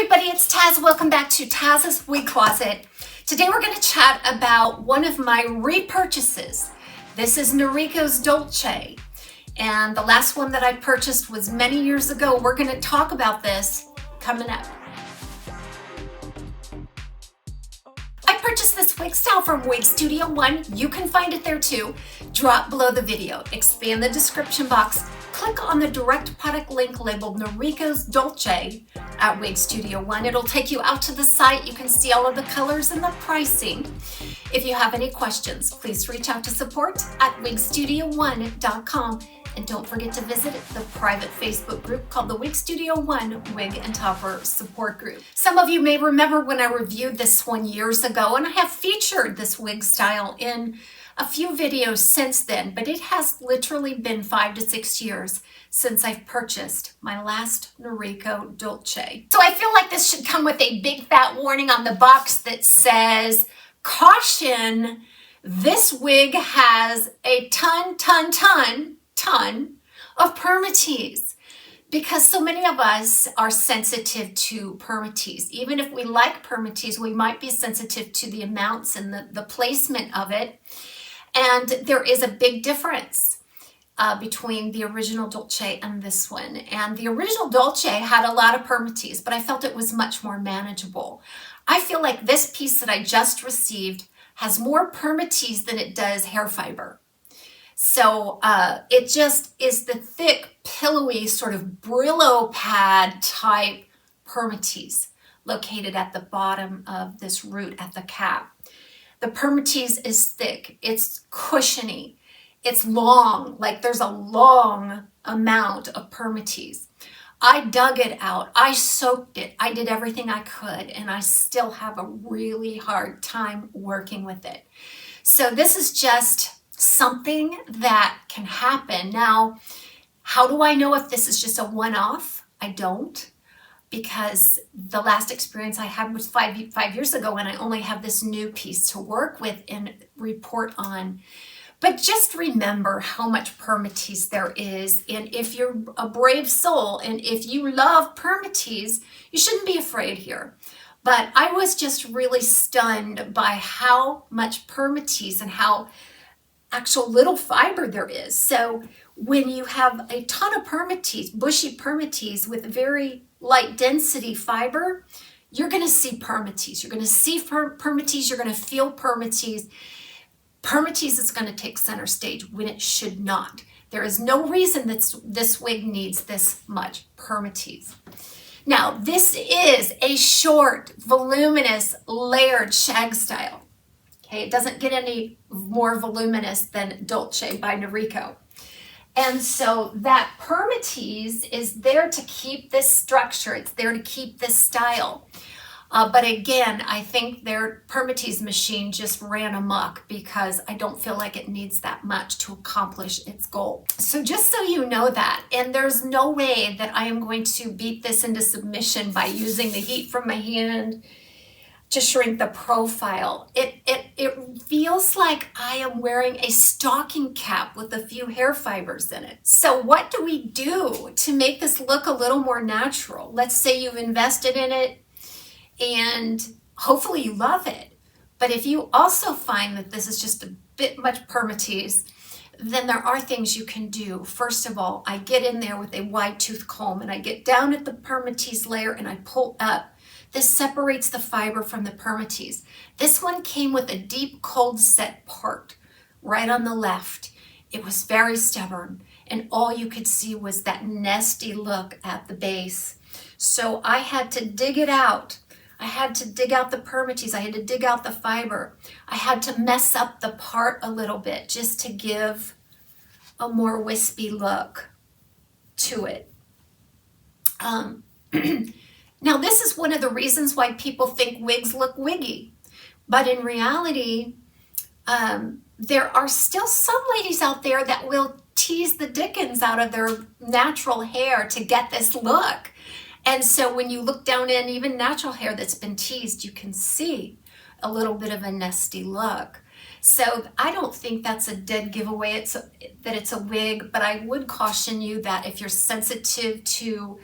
everybody, it's Taz. Welcome back to Taz's Wig Closet. Today we're going to chat about one of my repurchases. This is Noriko's Dolce, and the last one that I purchased was many years ago. We're going to talk about this coming up. I purchased this wig style from Wig Studio One. You can find it there too. Drop below the video, expand the description box, click on the direct product link labeled Noriko's Dolce at Wig Studio One. It'll take you out to the site. You can see all of the colors and the pricing. If you have any questions, please reach out to support at wigstudio1.com. And don't forget to visit the private Facebook group called the Wig Studio One Wig and Topper Support Group. Some of you may remember when I reviewed this one years ago, and I have featured this wig style in a few videos since then, but it has literally been 5 to 6 years since I've purchased my last Noriko Dolce. So I feel like this should come with a big fat warning on the box that says, caution, this wig has a ton of Permatease, because so many of us are sensitive to Permatease. Even if we like Permatease, we might be sensitive to the amounts and the placement of it. And there is a big difference between the original Dolce and this one. And the original Dolce had a lot of Permatease, but I felt it was much more manageable. I feel like this piece that I just received has more Permatease than it does hair fiber. So it just is the thick, pillowy, sort of Brillo pad type Permatease located at the bottom of this root at the cap. The Permatease is thick, it's cushiony, it's long, like there's a long amount of Permatease. I dug it out, I soaked it, I did everything I could, and I still have a really hard time working with it. So this is just something that can happen. Now, how do I know if this is just a one-off? I don't, because the last experience I had was five years ago, and I only have this new piece to work with and report on. But just remember how much Permatease there is, and if you're a brave soul and if you love Permatease, you shouldn't be afraid here. But I was just really stunned by how much Permatease and how actual little fiber there is. So when you have a ton of Permatease, bushy Permatease with very light density fiber, you're going to see Permatease. You're going to see Permatease. You're going to feel Permatease. Permatease is going to take center stage when it should not. There is no reason that this wig needs this much Permatease. Now, this is a short, voluminous, layered shag style. Okay, it doesn't get any more voluminous than Dolce by Noriko. And so that Permatease is there to keep this structure. It's there to keep this style. But again, I think their Permatease machine just ran amok, because I don't feel like it needs that much to accomplish its goal. So just so you know that, and there's no way that I am going to beat this into submission by using the heat from my hand to shrink the profile. It feels like I am wearing a stocking cap with a few hair fibers in it. So what do we do to make this look a little more natural? Let's say you've invested in it and hopefully you love it. But if you also find that this is just a bit much Permatease, then there are things you can do. First of all, I get in there with a wide tooth comb and I get down at the Permatease layer and I pull up. This separates the fiber from the Permatease. This one came with a deep cold set part right on the left. It was very stubborn, and all you could see was that nesty look at the base. So I had to dig it out. I had to dig out the Permatease. I had to dig out the fiber. I had to mess up the part a little bit just to give a more wispy look to it. Now, this is one of the reasons why people think wigs look wiggy. But in reality, there are still some ladies out there that will tease the dickens out of their natural hair to get this look. And so when you look down in even natural hair that's been teased, you can see a little bit of a nesty look. So I don't think that's a dead giveaway that it's a wig, but I would caution you that if you're sensitive to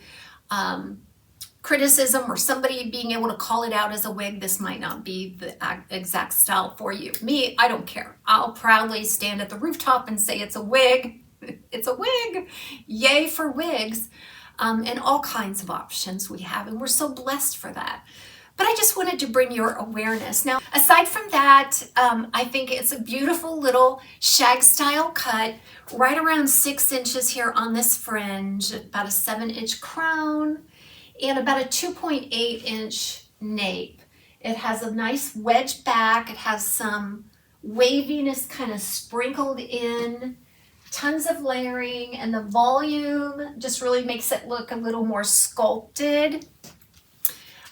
criticism or somebody being able to call it out as a wig, this might not be the exact style for you. Me, I don't care. I'll proudly stand at the rooftop and say it's a wig. It's a wig. Yay for wigs. And all kinds of options we have, and we're so blessed for that. But I just wanted to bring your awareness. Now, aside from that, I think it's a beautiful little shag style cut, right around 6 inches here on this fringe, about a 7-inch crown, and about a 2.8-inch nape. It has a nice wedge back. It has some waviness kind of sprinkled in, tons of layering, and the volume just really makes it look a little more sculpted.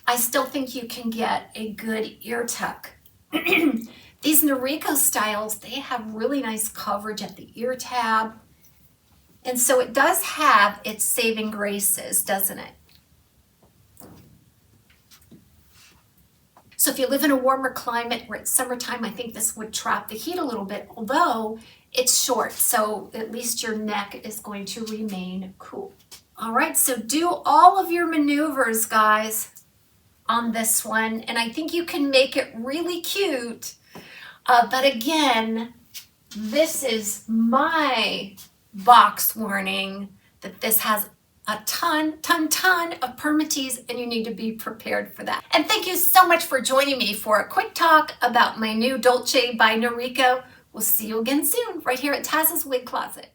I still think you can get a good ear tuck. These Noriko styles, they have really nice coverage at the ear tab. And so it does have its saving graces, doesn't it? So if you live in a warmer climate where it's summertime, I think this would trap the heat a little bit, although it's short, so at least your neck is going to remain cool. All right, so do all of your maneuvers, guys, on this one, and I think you can make it really cute. But again, this is my box warning that this has a ton of Permatease, and you need to be prepared for that. And thank you so much for joining me for a quick talk about my new Dolce by Noriko. We'll see you again soon, right here at TAZSWIG Closet.